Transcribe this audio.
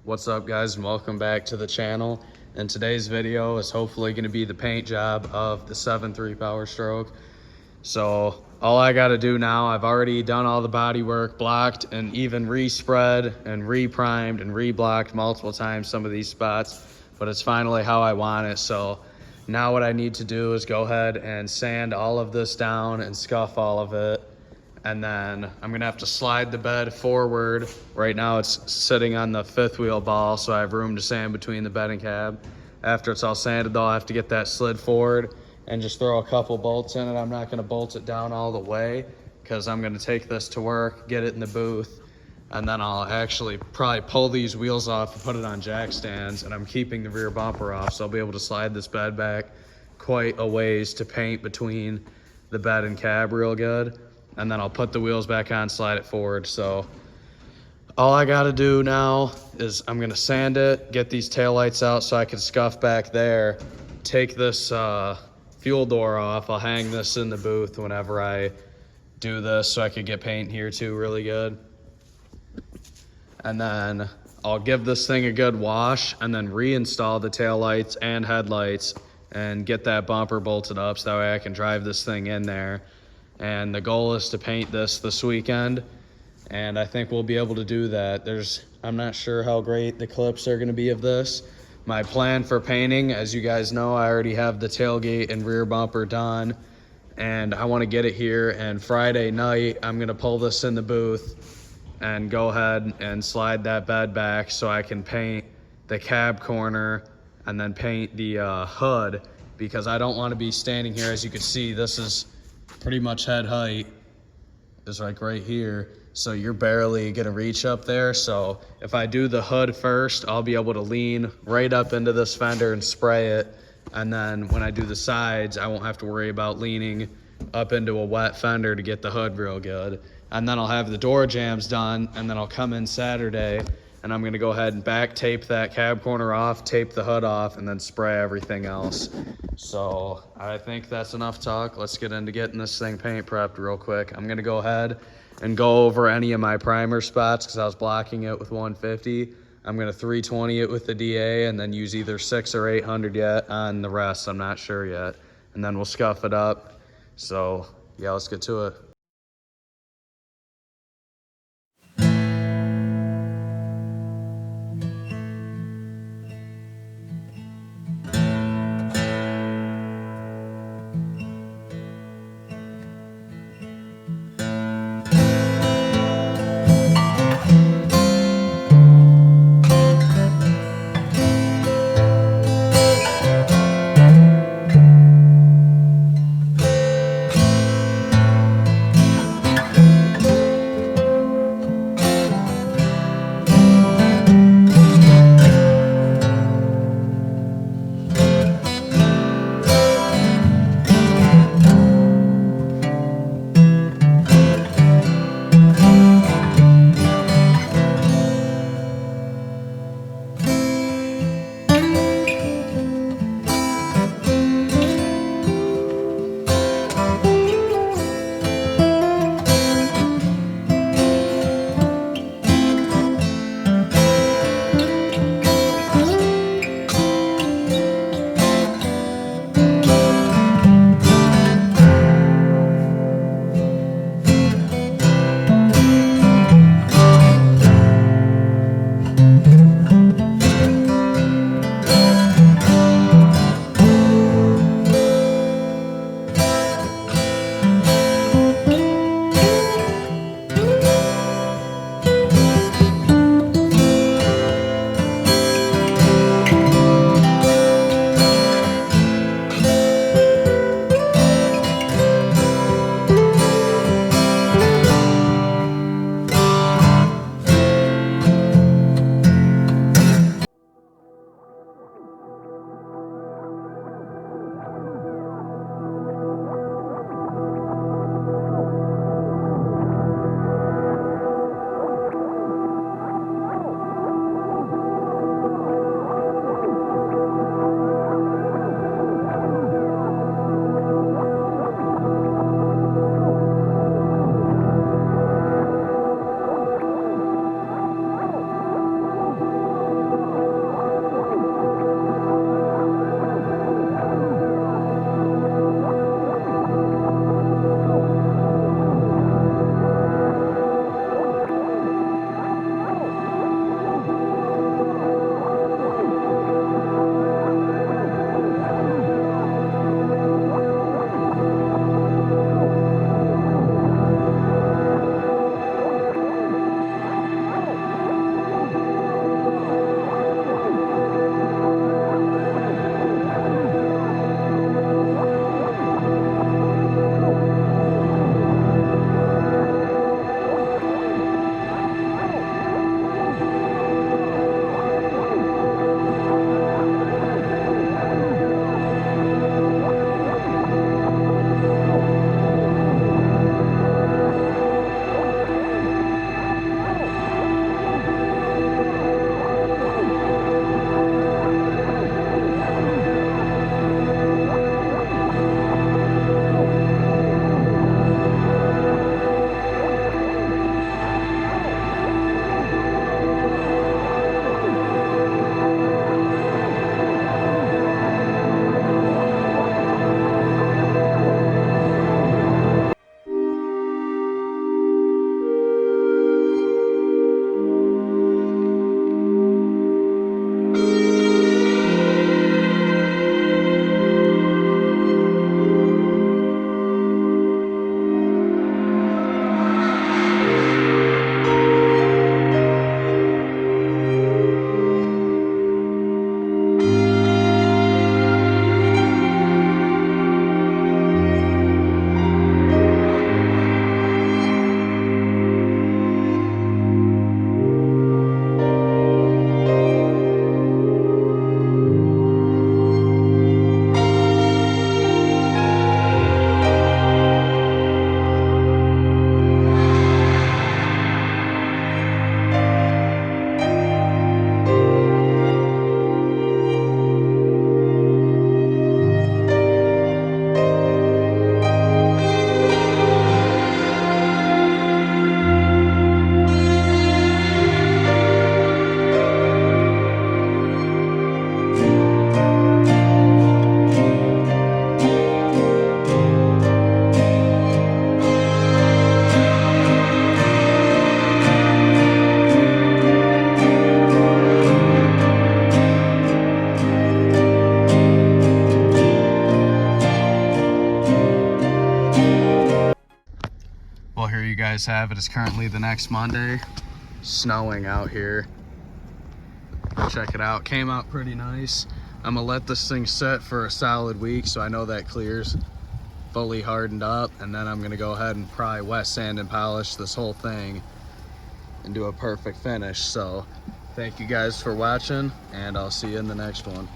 What's up, guys, and welcome back to the channel. And today's video is hopefully going to be the paint job of the 7.3 Powerstroke. So all I got to do now, I've already done all the body work, blocked and even respread and re-primed and re-blocked multiple times some of these spots, but it's finally how I want it. So now what I need to do is go ahead and sand all of this down and scuff all of it. And then I'm gonna have to slide the bed forward. Right now it's sitting on the fifth wheel ball, so I have room to sand between the bed and cab. After it's all sanded though, I have to get that slid forward and just throw a couple bolts in it. I'm not gonna bolt it down all the way because I'm gonna take this to work, get it in the booth, and then I'll actually probably pull these wheels off and put it on jack stands, and I'm keeping the rear bumper off, so I'll be able to slide this bed back quite a ways to paint between the bed and cab real good. And then I'll put the wheels back on, slide it forward. So all I gotta do now is I'm gonna sand it, get these taillights out so I can scuff back there, take this fuel door off. I'll hang this in the booth whenever I do this so I could get paint here too really good. And then I'll give this thing a good wash and then reinstall the taillights and headlights and get that bumper bolted up so that way I can drive this thing in there. And the goal is to paint this weekend, and I think we'll be able to do that. I'm not sure how great the clips are going to be of this. My plan for painting, as you guys know, I already have the tailgate and rear bumper done, and I want to get it here. And Friday night I'm going to pull this in the booth and go ahead and slide that bed back so I can paint the cab corner and then paint the hood, because I don't want to be standing here. As you can see, this is pretty much head height is like right here, so you're barely gonna reach up there. So if I do the hood first, I'll be able to lean right up into this fender and spray it, and then when I do the sides, I won't have to worry about leaning up into a wet fender to get the hood real good. And then I'll have the door jambs done, and then I'll come in Saturday and I'm gonna go ahead and back tape that cab corner off, tape the hood off, and then spray everything else. So I think that's enough talk. Let's get into getting this thing paint prepped real quick. I'm gonna go ahead and go over any of my primer spots because I was blocking it with 150. I'm gonna 320 it with the DA and then use either 600 or 800 yet on the rest. I'm not sure yet. And then we'll scuff it up. So yeah, let's get to it. guys have, it is currently the next Monday. Snowing out here. Check it out. Came out pretty nice. I'm gonna let this thing sit for a solid week so I know that clears fully hardened up, and then I'm gonna go ahead and probably wet sand and polish this whole thing and do a perfect finish. So thank you guys for watching, and I'll see you in the next one.